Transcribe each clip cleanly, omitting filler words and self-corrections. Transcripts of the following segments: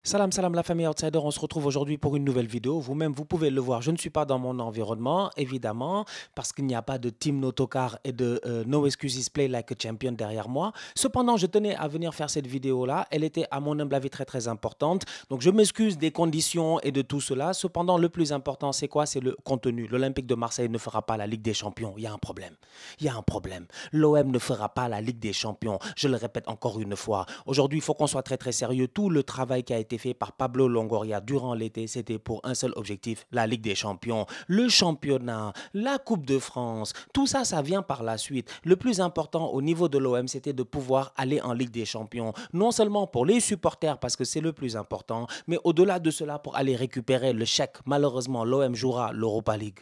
Salam, salam la famille Outsider, on se retrouve aujourd'hui pour une nouvelle vidéo. Vous-même, vous pouvez le voir, je ne suis pas dans mon environnement, évidemment, parce qu'il n'y a pas de Team Notocar et de No Excuses Play Like a Champion derrière moi. Cependant, je tenais à venir faire cette vidéo-là. Elle était, à mon humble avis, très très importante. Donc, je m'excuse des conditions et de tout cela. Cependant, le plus important, c'est quoi? C'est le contenu. L'Olympique de Marseille ne fera pas la Ligue des Champions. Il y a un problème. Il y a un problème. L'OM ne fera pas la Ligue des Champions. Je le répète encore une fois. Aujourd'hui, il faut qu'on soit très très sérieux. Tout le travail qui a été fait par Pablo Longoria durant l'été, c'était pour un seul objectif, la Ligue des Champions. Le championnat, la Coupe de France, tout ça, ça vient par la suite. Le plus important au niveau de l'OM, c'était de pouvoir aller en Ligue des Champions. Non seulement pour les supporters, parce que c'est le plus important, mais au-delà de cela, pour aller récupérer le chèque. Malheureusement, l'OM jouera l'Europa League.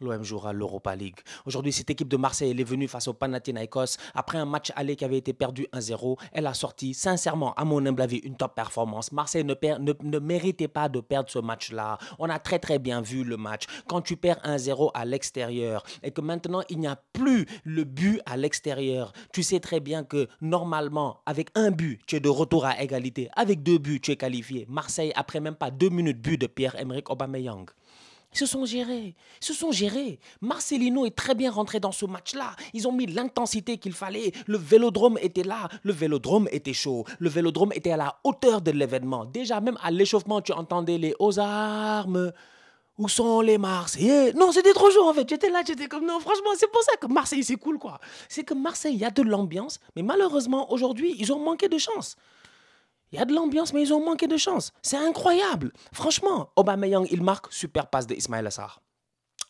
L'OM jouera l'Europa League. Aujourd'hui, cette équipe de Marseille, elle est venue face au Panathinaikos. Après un match aller qui avait été perdu 1-0, elle a sorti, sincèrement, à mon humble avis, une top performance. Marseille ne méritait pas de perdre ce match-là. On a très très bien vu le match. Quand tu perds 1-0 à l'extérieur et que maintenant, il n'y a plus le but à l'extérieur, tu sais très bien que normalement, avec un but, tu es de retour à égalité. Avec deux buts, tu es qualifié. Marseille, après même pas 2 minutes, but de Pierre-Emerick Aubameyang. Ils se sont gérés. Ils se sont gérés. Marcelino est très bien rentré dans ce match-là. Ils ont mis l'intensité qu'il fallait. Le vélodrome était là. Le vélodrome était chaud. Le vélodrome était à la hauteur de l'événement. Déjà, même à l'échauffement, tu entendais les aux armes. Où sont les Marseillais? Non, c'était trop chaud en fait. J'étais là, j'étais comme non, franchement, c'est pour ça que Marseille, c'est cool quoi. C'est que Marseille, il y a de l'ambiance. Mais malheureusement, aujourd'hui, ils ont manqué de chance. Il y a de l'ambiance, mais ils ont manqué de chance. C'est incroyable. Franchement, Aubameyang, il marque super passe de Ismaël Assar.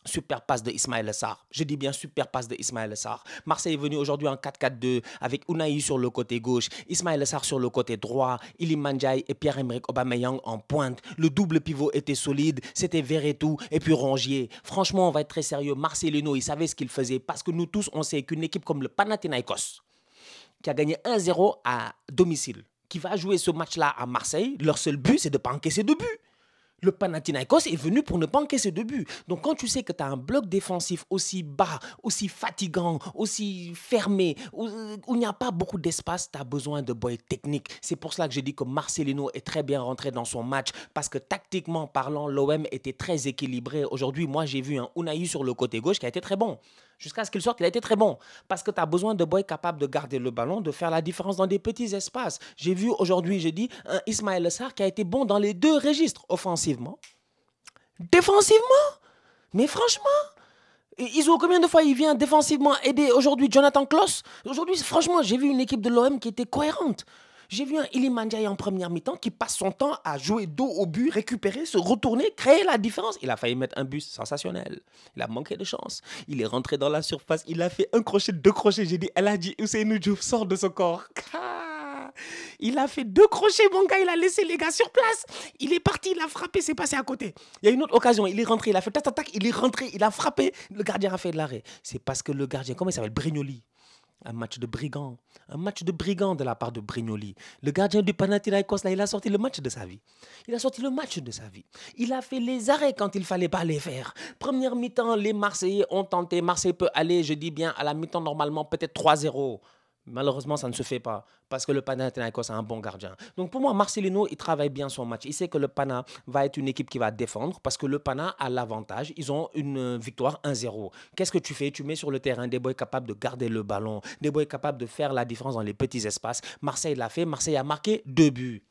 Super passe de Ismaël Assar. Je dis bien super passe de Ismaël Assar. Marseille est venu aujourd'hui en 4-4-2 avec Unai sur le côté gauche, Ismaël Assar sur le côté droit, Iliman Ndiaye et Pierre-Emerick Aubameyang en pointe. Le double pivot était solide, c'était Verretou et puis Rongier. Franchement, on va être très sérieux. Marcelino, il savait ce qu'il faisait parce que nous tous, on sait qu'une équipe comme le Panathinaikos, qui a gagné 1-0 à domicile, qui va jouer ce match-là à Marseille, leur seul but, c'est de ne pas encaisser de but. Le Panathinaikos est venu pour ne pas encaisser de but. Donc quand tu sais que tu as un bloc défensif aussi bas, aussi fatigant, aussi fermé, où il n'y a pas beaucoup d'espace, tu as besoin de boys techniques. C'est pour cela que j'ai dit que Marcelino est très bien rentré dans son match, parce que tactiquement parlant, l'OM était très équilibré. Aujourd'hui, moi j'ai vu un Unai sur le côté gauche qui a été très bon. Jusqu'à ce qu'il sorte, il a été très bon. Parce que tu as besoin de boys capables de garder le ballon, de faire la différence dans des petits espaces. J'ai vu aujourd'hui, j'ai dit, un Ismaël Sarr qui a été bon dans les deux registres, offensivement, défensivement. Mais franchement, Iso, combien de fois il vient défensivement aider aujourd'hui Jonathan Klaus? Aujourd'hui, franchement, j'ai vu une équipe de l'OM qui était cohérente. J'ai vu un Iliman Ndiaye en première mi-temps qui passe son temps à jouer dos au but, récupérer, se retourner, créer la différence. Il a failli mettre un but sensationnel. Il a manqué de chance. Il est rentré dans la surface. Il a fait un crochet, deux crochets. J'ai dit, elle a dit, Ousseynou Diouf sort de son corps. Il a fait deux crochets, mon gars. Il a laissé les gars sur place. Il est parti, il a frappé, c'est passé à côté. Il y a une autre occasion. Il est rentré, il a fait tac, il est rentré, il a frappé. Le gardien a fait de l'arrêt. C'est parce que le gardien, comment il s'appelle? Brignoli. Un match de brigand. Un match de brigand de la part de Brignoli. Le gardien du Panathinaikos, là, il a sorti le match de sa vie. Il a sorti le match de sa vie. Il a fait les arrêts quand il fallait pas les faire. Première mi-temps, les Marseillais ont tenté. Marseille peut aller, je dis bien, à la mi-temps, normalement, peut-être 3-0. Malheureusement, ça ne se fait pas parce que le Panathinaikos a un bon gardien. Donc pour moi, Marcelino, il travaille bien son match. Il sait que le Pana va être une équipe qui va défendre parce que le Pana a l'avantage. Ils ont une victoire 1-0. Qu'est-ce que tu fais? Tu mets sur le terrain des boys capables de garder le ballon, des boys capables de faire la différence dans les petits espaces. Marseille l'a fait. Marseille a marqué 2 buts.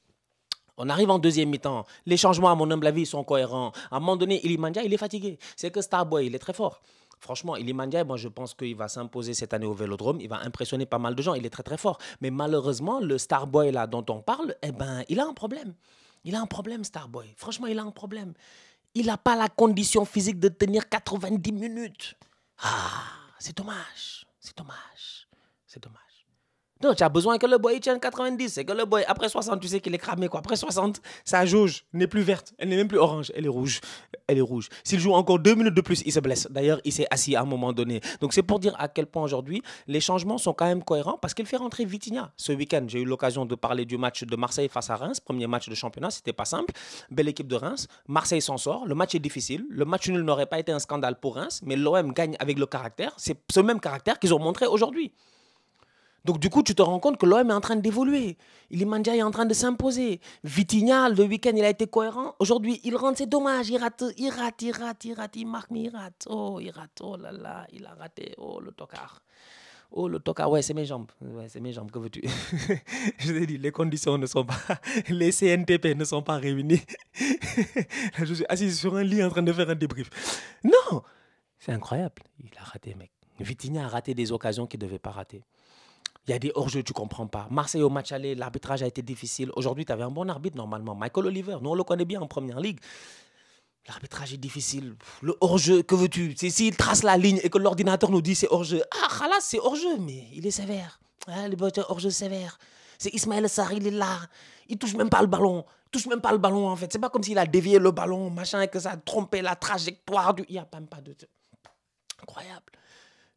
On arrive en deuxième mi-temps. Les changements, à mon humble avis, sont cohérents. À un moment donné, Iliman Ndiaye, il est fatigué. C'est que Starboy, il est très fort. Franchement, Iliman Ndiaye, moi, je pense qu'il va s'imposer cette année au Vélodrome. Il va impressionner pas mal de gens. Il est très, très fort. Mais malheureusement, le Starboy, là, dont on parle, eh ben, il a un problème. Il a un problème, Starboy. Franchement, il a un problème. Il n'a pas la condition physique de tenir 90 minutes. Ah, c'est dommage. C'est dommage. C'est dommage. Donc, tu as besoin que le boy tienne 90. C'est que le boy, après 60, tu sais qu'il est cramé, quoi. Après 60, sa jauge n'est plus verte. Elle n'est même plus orange. Elle est rouge. Elle est rouge. S'il joue encore 2 minutes de plus, il se blesse. D'ailleurs, il s'est assis à un moment donné. Donc, c'est pour dire à quel point aujourd'hui, les changements sont quand même cohérents parce qu'il fait rentrer Vitinha. Ce week-end, j'ai eu l'occasion de parler du match de Marseille face à Reims. Premier match de championnat, c'était pas simple. Belle équipe de Reims. Marseille s'en sort. Le match est difficile. Le match nul n'aurait pas été un scandale pour Reims, mais l'OM gagne avec le caractère. C'est ce même caractère qu'ils ont montré aujourd'hui. Donc, du coup, tu te rends compte que l'OM est en train d'évoluer. Iliman Ndiaye est en train de s'imposer. Vitinha, le week-end, il a été cohérent. Aujourd'hui, il rentre, c'est dommage. Il rate. Il marque, mais il rate. Oh, il rate. Oh là là, il a raté. Oh, le tocard. Oh, le tocard. Ouais, c'est mes jambes. Ouais, c'est mes jambes. Que veux-tu? Je t'ai dit, les conditions ne sont pas. Les CNTP ne sont pas réunies. Je suis assis sur un lit en train de faire un débrief. Non! C'est incroyable. Il a raté, mec. Vitinha a raté des occasions qu'il ne devait pas rater. Il y a des hors-jeux, tu ne comprends pas. Marseille au match aller, l'arbitrage a été difficile. Aujourd'hui, tu avais un bon arbitre normalement. Michael Oliver, nous on le connaît bien en première ligue. L'arbitrage est difficile. Le hors-jeu, que veux-tu? S'il trace la ligne et que l'ordinateur nous dit c'est hors-jeu. Ah, khalas, c'est hors-jeu, mais il est sévère. Ah, le hors-jeu sévère. C'est Ismaël Sarr, il est là. Il touche même pas le ballon. Il touche même pas le ballon en fait. C'est pas comme s'il a dévié le ballon, machin, et que ça a trompé la trajectoire du. Il n'y a même pas de. Incroyable.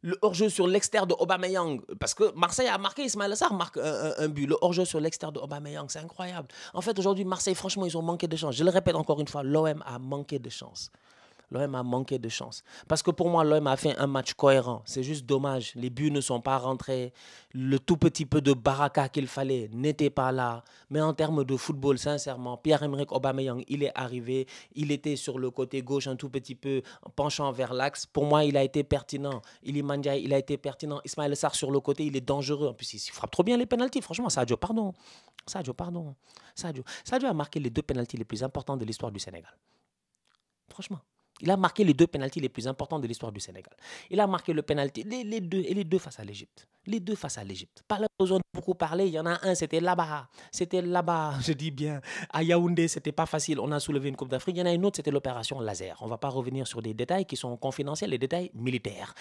Le hors-jeu sur l'extérieur de Aubameyang, parce que Marseille a marqué, Ismaël Sarr marque un but. Le hors-jeu sur l'extérieur de Aubameyang, c'est incroyable. En fait, aujourd'hui, Marseille, franchement, ils ont manqué de chance. Je le répète encore une fois, l'OM a manqué de chance. L'OM a manqué de chance. Parce que pour moi, l'OM a fait un match cohérent. C'est juste dommage. Les buts ne sont pas rentrés. Le tout petit peu de baraka qu'il fallait n'était pas là. Mais en termes de football, sincèrement, Pierre-Emerick Aubameyang, il est arrivé. Il était sur le côté gauche un tout petit peu, penchant vers l'axe. Pour moi, il a été pertinent. Iliman Ndiaye, il a été pertinent. Ismaël Sarr sur le côté, il est dangereux. En plus, il frappe trop bien les pénaltys. Franchement, Sadio, pardon. Sadio a marqué les 2 pénaltys les plus importants de l'histoire du Sénégal. Franchement. Il a marqué les 2 pénaltys les plus importants de l'histoire du Sénégal. Il a marqué le pénalty, les deux face à l'Égypte. Les 2 face à l'Égypte. Pas besoin de beaucoup parler. Il y en a un, c'était là-bas. C'était là-bas, je dis bien. À Yaoundé, c'était pas facile. On a soulevé une Coupe d'Afrique. Il y en a une autre, c'était l'opération Laser. On ne va pas revenir sur des détails qui sont confidentiels, les détails militaires.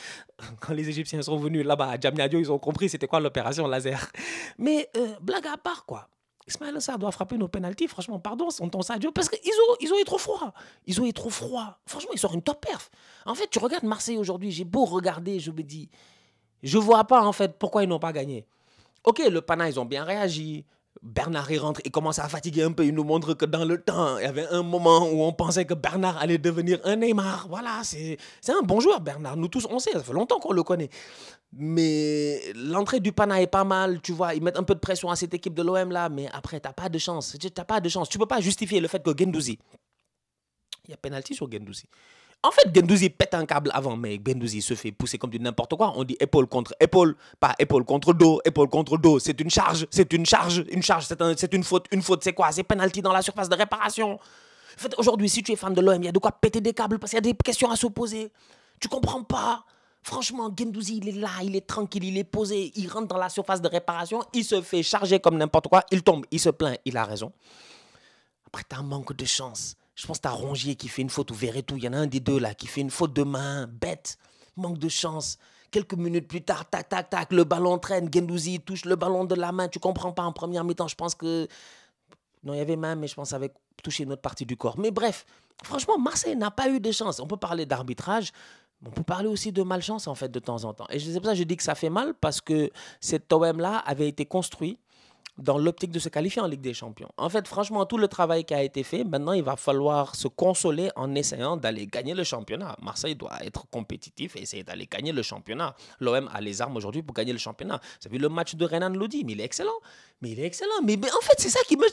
Quand les Égyptiens sont venus là-bas à Djamnadio, ils ont compris c'était quoi l'opération Laser. Mais blague à part, quoi. Ismaël Sarr doit frapper nos pénaltys. Franchement, pardon, son ton Sadio, parce qu'ils ont eu trop froid. Ils ont eu trop froid. Franchement, ils sortent une top perf. En fait, tu regardes Marseille aujourd'hui, j'ai beau regarder, je me dis, je vois pas en fait pourquoi ils n'ont pas gagné. Ok, le Pana, ils ont bien réagi. Bernard, il rentre, il commence à fatiguer un peu. Il nous montre que dans le temps, il y avait un moment où on pensait que Bernard allait devenir un Neymar. Voilà, c'est un bon joueur, Bernard. Nous tous, on sait, ça fait longtemps qu'on le connaît. Mais l'entrée du Pana est pas mal, tu vois. Ils mettent un peu de pression à cette équipe de l'OM là, mais après, t'as pas de chance. T'as pas de chance. Tu peux pas justifier le fait que Guendouzi. Il y a pénalty sur Guendouzi. En fait, Guendouzi pète un câble avant, mais Guendouzi se fait pousser comme du n'importe quoi. On dit épaule contre épaule, pas épaule contre dos, épaule contre dos. C'est une charge, c'est une charge, c'est une faute. Une faute, c'est quoi? C'est pénalty dans la surface de réparation. En fait, aujourd'hui, si tu es fan de l'OM, il y a de quoi péter des câbles parce qu'il y a des questions à se poser. Tu comprends pas? Franchement, Guendouzi, il est là, il est tranquille, il est posé, il rentre dans la surface de réparation, il se fait charger comme n'importe quoi, il tombe, il se plaint, il a raison. Après, t'as un manque de chance. Je pense que t'as Rongier qui fait une faute ou Verretou. Il y en a un des deux là qui fait une faute de main, bête, manque de chance. Quelques minutes plus tard, tac, tac, tac, le ballon traîne. Guendouzi touche le ballon de la main. Tu comprends pas en première mi-temps. Je pense que. Non, il y avait main, mais je pense avec toucher une autre partie du corps. Mais bref, franchement, Marseille n'a pas eu de chance. On peut parler d'arbitrage. On peut parler aussi de malchance en fait de temps en temps. Et c'est pour ça que je dis que ça fait mal parce que cet OM-là avait été construit dans l'optique de se qualifier en Ligue des Champions. En fait, franchement, tout le travail qui a été fait, maintenant, il va falloir se consoler en essayant d'aller gagner le championnat. Marseille doit être compétitif et essayer d'aller gagner le championnat. L'OM a les armes aujourd'hui pour gagner le championnat. Vous avez vu le match de Renan Lodi, mais il est excellent. Mais en fait, c'est ça qui me...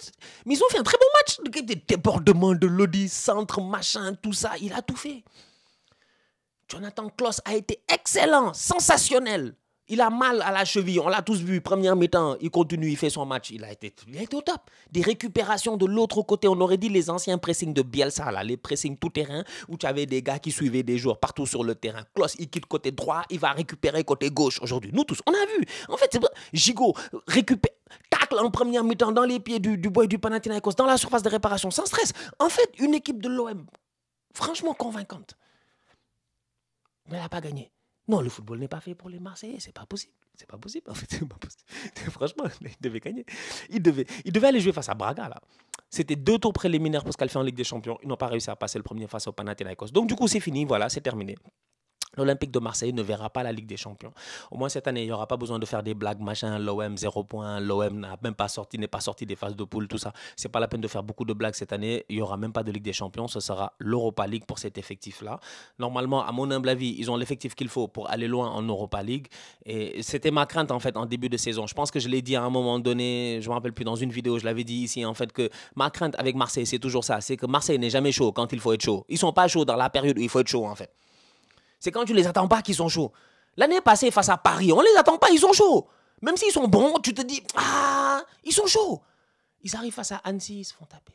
Mais ils ont fait un très bon match. Des débordements de Lodi, centre, machin, tout ça. Il a tout fait. Jonathan Klaus a été excellent, sensationnel. Il a mal à la cheville, on l'a tous vu, première mi-temps, il continue, il fait son match, il a été au top. Des récupérations de l'autre côté, on aurait dit les anciens pressings de Bielsa, là, les pressings tout-terrain, où tu avais des gars qui suivaient des joueurs partout sur le terrain. Klaus, il quitte côté droit, il va récupérer côté gauche aujourd'hui. Nous tous, on a vu. En fait, Gigot récupère, tacle en première mi-temps dans les pieds du boy du Panathinaikos, dans la surface de réparation, sans stress. En fait, une équipe de l'OM, franchement convaincante. Mais elle n'a pas gagné. Non, le football n'est pas fait pour les Marseillais, c'est pas possible. C'est pas possible, en fait, c'est pas possible. Franchement, il devait gagner. Il devait aller jouer face à Braga, là. C'était 2 tours préliminaires pour se qualifier en Ligue des Champions. Ils n'ont pas réussi à passer le premier face au Panathinaikos. Donc, du coup, c'est fini, voilà, c'est terminé. L'Olympique de Marseille ne verra pas la Ligue des Champions. Au moins cette année, il n'y aura pas besoin de faire des blagues, machin, l'OM 0 points, l'OM n'a même pas sorti, n'est pas sorti des phases de poule, tout ça. C'est pas la peine de faire beaucoup de blagues cette année. Il n'y aura même pas de Ligue des Champions. Ce sera l'Europa League pour cet effectif-là. Normalement, à mon humble avis, ils ont l'effectif qu'il faut pour aller loin en Europa League. Et c'était ma crainte, en fait, en début de saison. Je pense que je l'ai dit à un moment donné, je ne me rappelle plus, dans une vidéo, je l'avais dit ici, en fait, que ma crainte avec Marseille, c'est toujours ça. C'est que Marseille n'est jamais chaud quand il faut être chaud. Ils ne sont pas chauds dans la période où il faut être chaud, en fait. C'est quand tu les attends pas qu'ils sont chauds. L'année passée, face à Paris, on les attend pas, ils sont chauds. Même s'ils sont bons, tu te dis, ah, ils sont chauds. Ils arrivent face à Annecy, ils se font taper.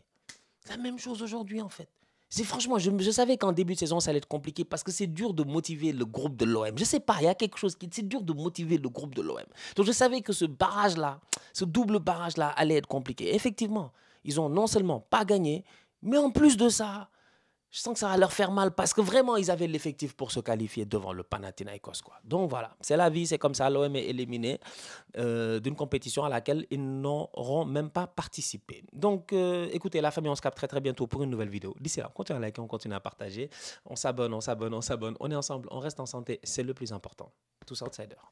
C'est la même chose aujourd'hui, en fait. C'est franchement, je savais qu'en début de saison, ça allait être compliqué parce que c'est dur de motiver le groupe de l'OM. Je sais pas, il y a quelque chose qui... C'est dur de motiver le groupe de l'OM. Donc je savais que ce barrage-là, ce double barrage-là allait être compliqué. Effectivement, ils ont non seulement pas gagné, mais en plus de ça, je sens que ça va leur faire mal parce que vraiment, ils avaient l'effectif pour se qualifier devant le Panathinaikos, quoi. Donc voilà, c'est la vie, c'est comme ça. L'OM est éliminé d'une compétition à laquelle ils n'auront même pas participé. Donc écoutez, la famille, on se capte très très bientôt pour une nouvelle vidéo. D'ici là, on continue à liker, on continue à partager. On s'abonne, on s'abonne, on s'abonne. On est ensemble, on reste en santé, c'est le plus important. Tous outsiders.